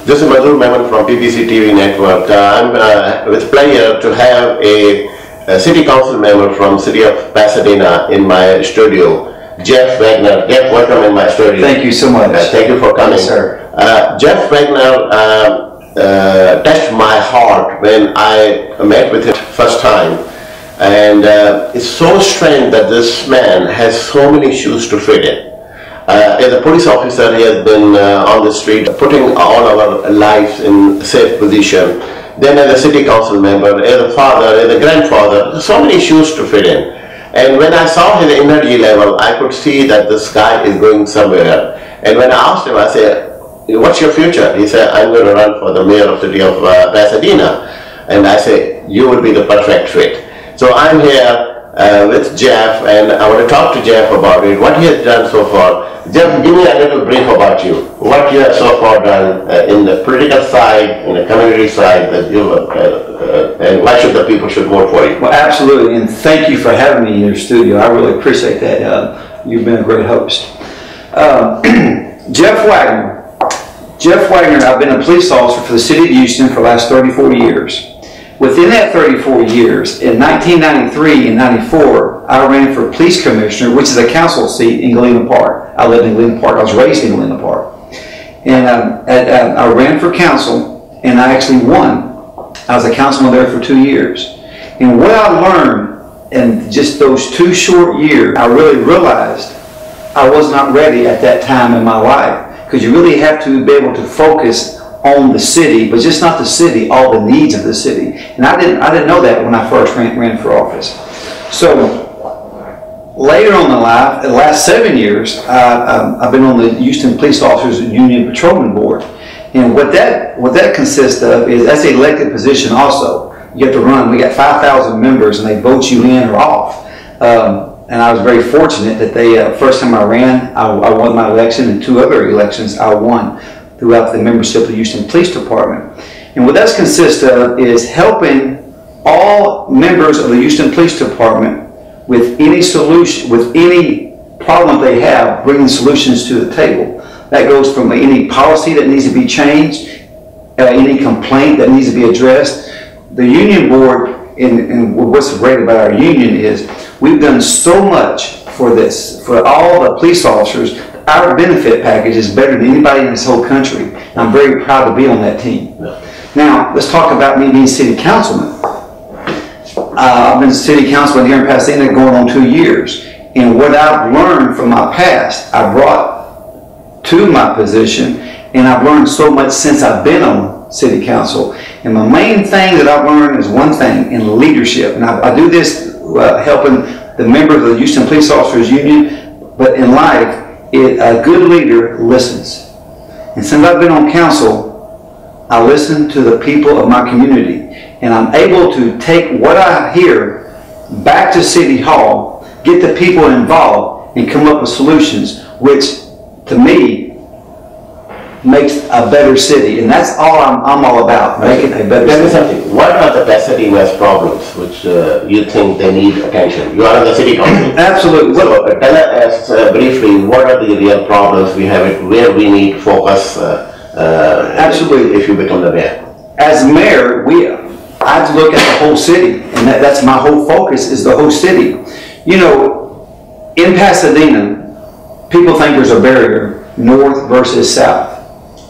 This is Manzoor Memon from PPC TV Network. I'm with pleasure to have a City Council member from City of Pasadena in my studio, Jeff Wagner. Jeff, welcome in my studio. Thank you so much. Thank you for coming. Yes, sir. Jeff Wagner touched my heart when I met with him first time. And it's so strange that this man has so many shoes to fit in. As a police officer, he has been on the street putting all our lives in safe position. Then as a city council member, as a father, as a grandfather, so many shoes to fit in. And when I saw his energy level, I could see that this guy is going somewhere. And when I asked him, I said, what's your future? He said, I'm going to run for the mayor of the city of Pasadena. And I said, you would be the perfect fit. So I'm here with Jeff, and I want to talk to Jeff about it, what he has done so far. Jeff, give me a little brief about you. What you have so far done in the political side, in the community side, that you and why should the people should vote for you? Well, absolutely, and thank you for having me in your studio. I really appreciate that. You've been a great host. Jeff Wagner. Jeff Wagner, I've been a police officer for the city of Houston for the last 34 years. Within that 34 years, in 1993 and 94, I ran for police commissioner, which is a council seat in Galena Park. I lived in Galena Park. I was raised in Galena Park. And I ran for council, and I actually won. I was a councilman there for 2 years. And what I learned in just those 2 short years, I really realized I was not ready at that time in my life. Because you really have to be able to focus on the city, but just not the city, all the needs of the city. And I didn't know that when I first ran for office. So later on in life, the last 7 years, I've been on the Houston Police Officers Union Patrolman Board. And what that consists of is, that's an elected position also. You have to run. We got 5,000 members, and they vote you in or off. And I was very fortunate that they, first time I ran, I won my election, and 2 other elections I won throughout the membership of the Houston Police Department. And what that consists of is helping all members of the Houston Police Department with any solution, with any problem they have, bringing solutions to the table. That goes from any policy that needs to be changed, any complaint that needs to be addressed. The union board, and what's great about our union is we've done so much for this, for all the police officers. Our benefit package is better than anybody in this whole country. And I'm very proud to be on that team. Now, let's talk about me being city councilman. I've been city councilman here in Pasadena going on 2 years. And what I've learned from my past, I brought to my position, and I've learned so much since I've been on city council. And my main thing that I've learned is one thing, in leadership. And I do this helping the members of the Houston Police Officers Union, but in life, a good leader listens. And since I've been on council, I listen to the people of my community. And I'm able to take what I hear back to City Hall, get the people involved, and come up with solutions, which to me makes a better city. And that's all I'm all about, making a better city. Tell me something. What are the Pasadena's problems which you think they need attention? You are on the city council. Absolutely. So tell us briefly, what are the real problems we have, where we need focus absolutely. If you become the mayor? As mayor, I have to look at the whole city, and that's my whole focus, is the whole city. You know, in Pasadena, people think there's a barrier, north versus south.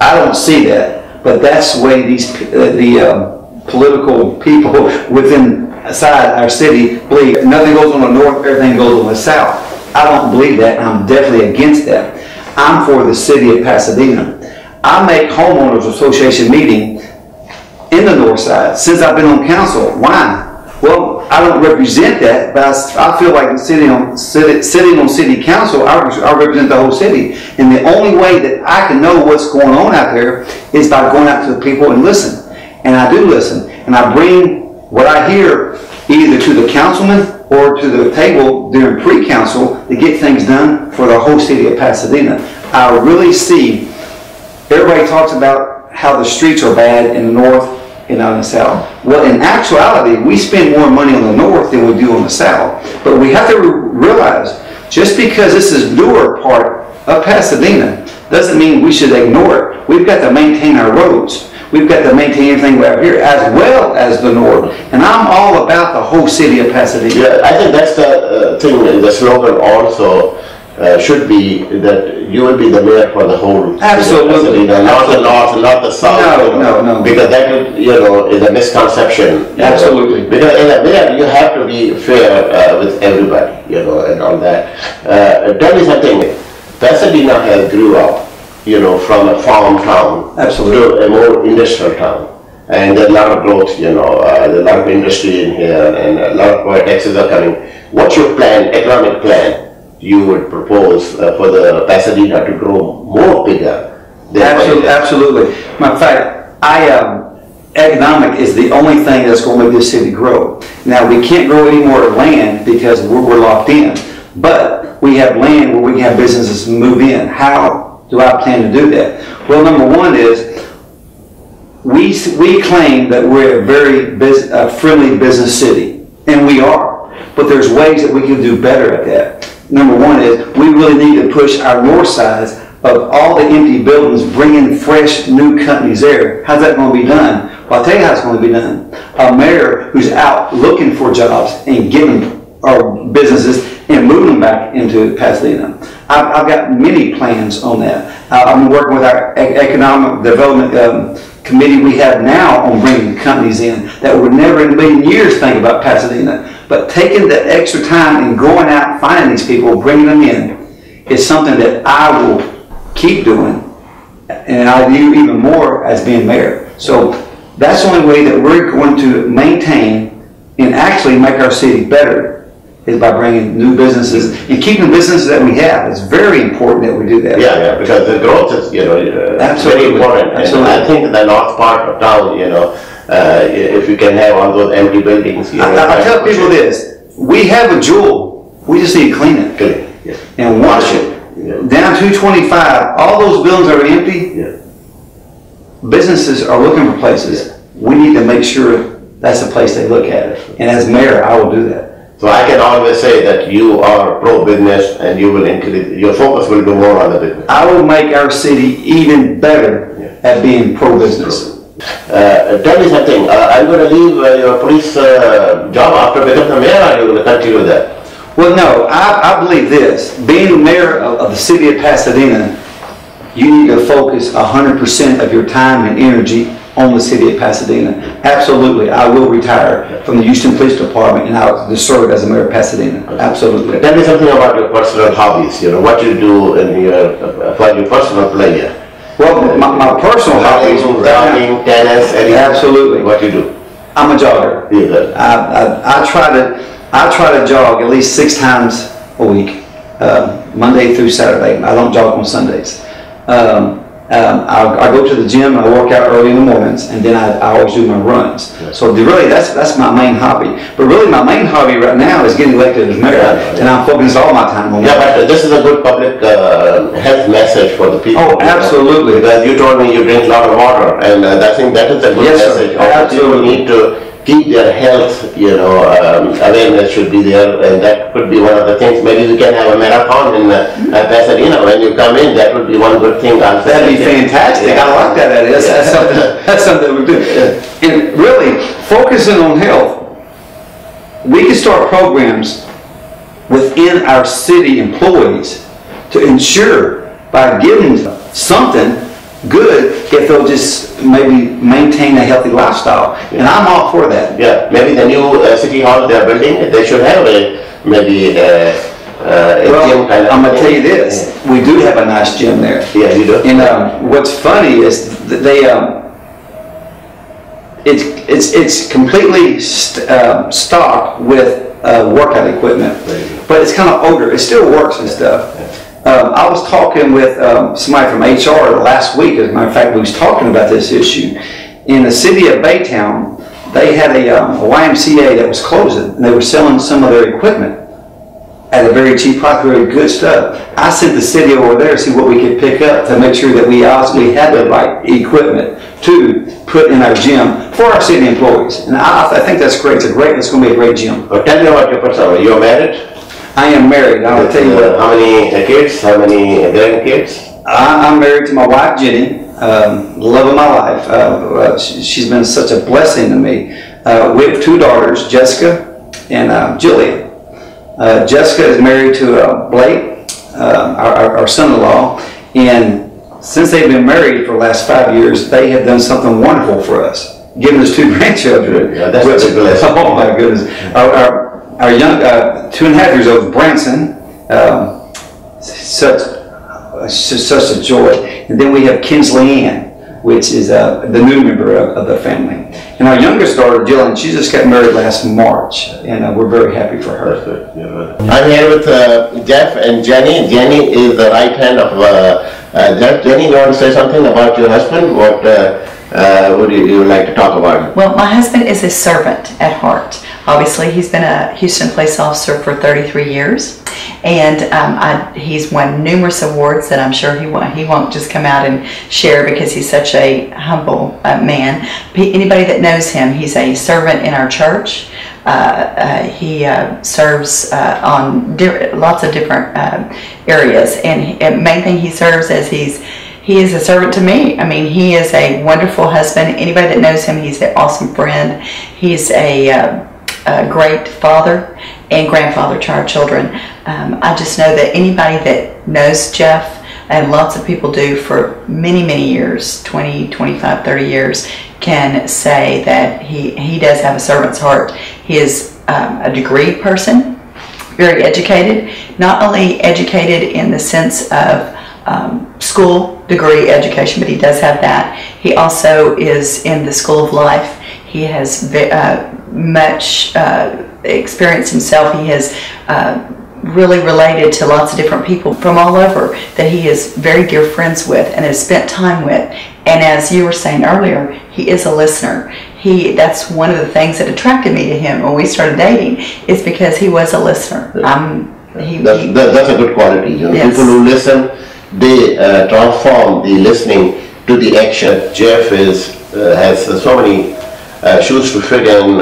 I don't see that, but that's the way the political people within our city believe. Nothing goes on the north, everything goes on the south. I don't believe that, and I'm definitely against that. I'm for the city of Pasadena. I make homeowners association meeting in the north side since I've been on council. Why? Well, I don't represent that, but I feel like sitting on city council, I represent the whole city. And the only way that I can know what's going on out there is by going out to the people and listen. And I do listen. And I bring what I hear either to the councilman or to the table during pre-council to get things done for the whole city of Pasadena. I really see, everybody talks about how the streets are bad in the north and out in the south. Well, in actuality, we spend more money on the north than we do on the south. But we have to realize, just because this is newer part of Pasadena doesn't mean we should ignore it. We've got to maintain our roads. We've got to maintain everything right here as well as the north. And I'm all about the whole city of Pasadena. Yeah, I think that's the thing. The slogan also should be that you will be the mayor for the whole Absolutely. city of Pasadena, not the north, not the south. No. Because that is a misconception. Absolutely. Because as a mayor, you have to be fair with everybody, and all that. Tell me something. Pasadena has grew up, from a farm town to a more industrial town. And there's a lot of growth, there's a lot of industry in here, and a lot of taxes are coming. What's your plan, economic plan, you would propose for the Pasadena to grow more bigger? Absolutely. Matter of fact, economic is the only thing that's going to make this city grow. Now, we can't grow any more land because we're locked in, but we have land where we can have businesses move in. How do I plan to do that? Well, number one is we claim that we're a very friendly business city, and we are, but there's ways that we can do better at that. Number one is we really need to push our north sides of all the empty buildings, bringing fresh new companies there. How's that going to be done? Well, I'll tell you how it's going to be done. A mayor who's out looking for jobs and getting our businesses and moving them back into Pasadena. I've got many plans on that. I'm working with our economic development committee we have now on bringing companies in that would never in a million years think about Pasadena. But taking the extra time and going out, finding these people, bringing them in, is something that I will keep doing, and I'll do even more as being mayor. So that's the only way that we're going to maintain and actually make our city better, is by bringing new businesses and keeping the businesses that we have. It's very important that we do that. Yeah, because the growth is, very important. Absolutely. And I think in the north part of town, if you can have all those empty buildings. I tell people this: we have a jewel. We just need to clean it and wash it. Yeah. Down 225, all those buildings are empty. Yeah. Businesses are looking for places. Yeah. We need to make sure that's the place they look at. And as mayor, I will do that. So I can always say that you are pro-business and you will increase, your focus will be more on the business. I will make our city even better at being pro-business. Tell me something, are you going to leave your police job after becoming the mayor, or are you going to continue that? Well, no, I believe this. Being mayor of the city of Pasadena, you need to focus 100% of your time and energy on the city of Pasadena. Absolutely, I will retire from the Houston Police Department and I'll just serve as the mayor of Pasadena. Absolutely. Tell me something about your personal hobbies. What you do in for your personal pleasure. Well, my personal hobbies, running, tennis, anything. Absolutely. What you do? I'm a jogger. Yeah. I try to jog at least 6 times a week, Monday through Saturday. I don't jog on Sundays. I go to the gym and I work out early in the mornings, and then I always do my runs. Yeah. So really, that's my main hobby. But really, my main hobby right now is getting elected as mayor, and I'm focusing all my time on that. Yeah, but this is a good public health message for the people. Oh, absolutely. Because you told me you drink a lot of water, and I think that is a good message. People need to keep their health, awareness should be there, and that could be one of the things. Maybe we can have a marathon in Pasadena when you come in. That would be one good thing. That'd be fantastic. Yeah. I like that idea. That's something we do. And really, focusing on health, we can start programs within our city employees to ensure by giving something good if they'll just maybe maintain a healthy lifestyle. Yeah. And I'm all for that. Yeah, maybe the new city hall they're building, they should have a gym kind of. I'm going to tell you this, we do have a nice gym there. Yeah, you do. And what's funny is that they, it's completely stocked with workout equipment, but it's kind of older. It still works and stuff. I was talking with somebody from HR last week. As a matter of fact, we was talking about this issue. In the city of Baytown, they had a YMCA that was closing, and they were selling some of their equipment at a very cheap price, very good stuff. I sent the city over there to see what we could pick up to make sure that we obviously had the right equipment to put in our gym for our city employees. And I think that's great. It's going to be a great gym. Well, tell me about your personal. You're married? I am married. I'll tell you what. How many kids? How many grandkids? I'm married to my wife, Jenny, love of my life. She's been such a blessing to me. We have 2 daughters, Jessica and Jillian. Jessica is married to Blake, our son-in-law, and since they've been married for the last 5 years, they have done something wonderful for us, giving us 2 grandchildren. Yeah, that's a blessing. Oh my goodness. Our young 2.5 years old Branson, such a joy. And then we have Kinsley Ann, which is the new member of the family. And our youngest daughter, Jillian, she just got married last March, and we're very happy for her. I'm here with Jeff and Jenny. Jenny is the right hand of Jeff. Jenny, you want to say something about your husband? What would you like to talk about? Well, my husband is a servant at heart. Obviously, he's been a Houston police officer for 33 years, and he's won numerous awards that I'm sure he won't just come out and share because he's such a humble man. Anybody that knows him, he's a servant in our church. He serves on lots of different areas, and the main thing he serves as he is a servant to me. I mean, he is a wonderful husband. Anybody that knows him, he's an awesome friend. He's a great father and grandfather to our children. I just know that anybody that knows Jeff, and lots of people do for many, many years, 20, 25, 30 years, can say that he does have a servant's heart. He is a degree person, very educated, not only educated in the sense of school degree education, but he does have that. He also is in the school of life. He has much experience himself. He has really related to lots of different people from all over that he is very dear friends with and has spent time with. And as you were saying earlier, he is a listener. That's one of the things that attracted me to him when we started dating, is because he was a listener. That's a good quality. You know, yes. People who listen, they transform the listening to the action. Jeff has so many shoes to fit in.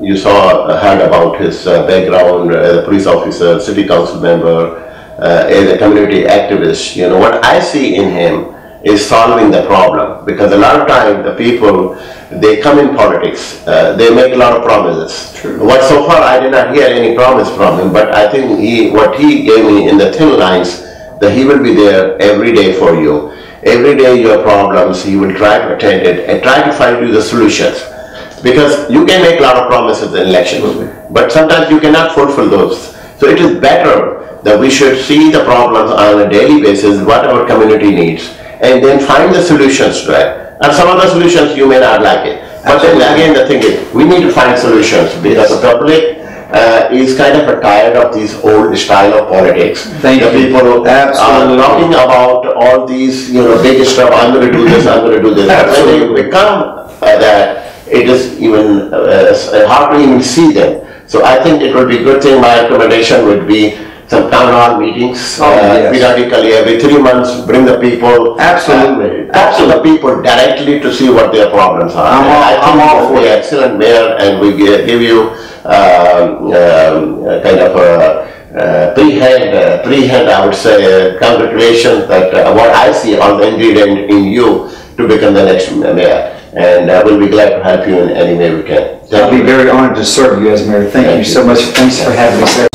You heard about his background as a police officer, city council member, as a community activist. You know, what I see in him is solving the problem, because a lot of times the people, they come in politics, they make a lot of promises. True. So far I did not hear any promise from him, but I think what he gave me in the thin lines, that he will be there every day for you. Every day your problems, he will try to attend it and try to find you the solutions. Because you can make a lot of promises in elections, but sometimes you cannot fulfill those. So it is better that we should see the problems on a daily basis, what our community needs, and then find the solutions to it. And some of the solutions you may not like it. But then again, the thing is, we need to find solutions, because the public is kind of tired of these old style of politics. Thank you. People are talking about all these, big stuff. I'm going to do this, I'm going to do this. Absolutely. When they become that, it is even hard to even see them. So I think it would be a good thing. My recommendation would be some town hall meetings, periodically, every 3 months, bring the people. Absolutely. Talk to the people directly to see what their problems are. I'm all for the excellent mayor, and we give you kind of a pre-hand, I would say, congratulations that what I see on the ingredient in you to become the next mayor. And we'll be glad to help you in any way we can. I'll be very honored to serve you as mayor. Thank you so much. Thanks for having me, sir.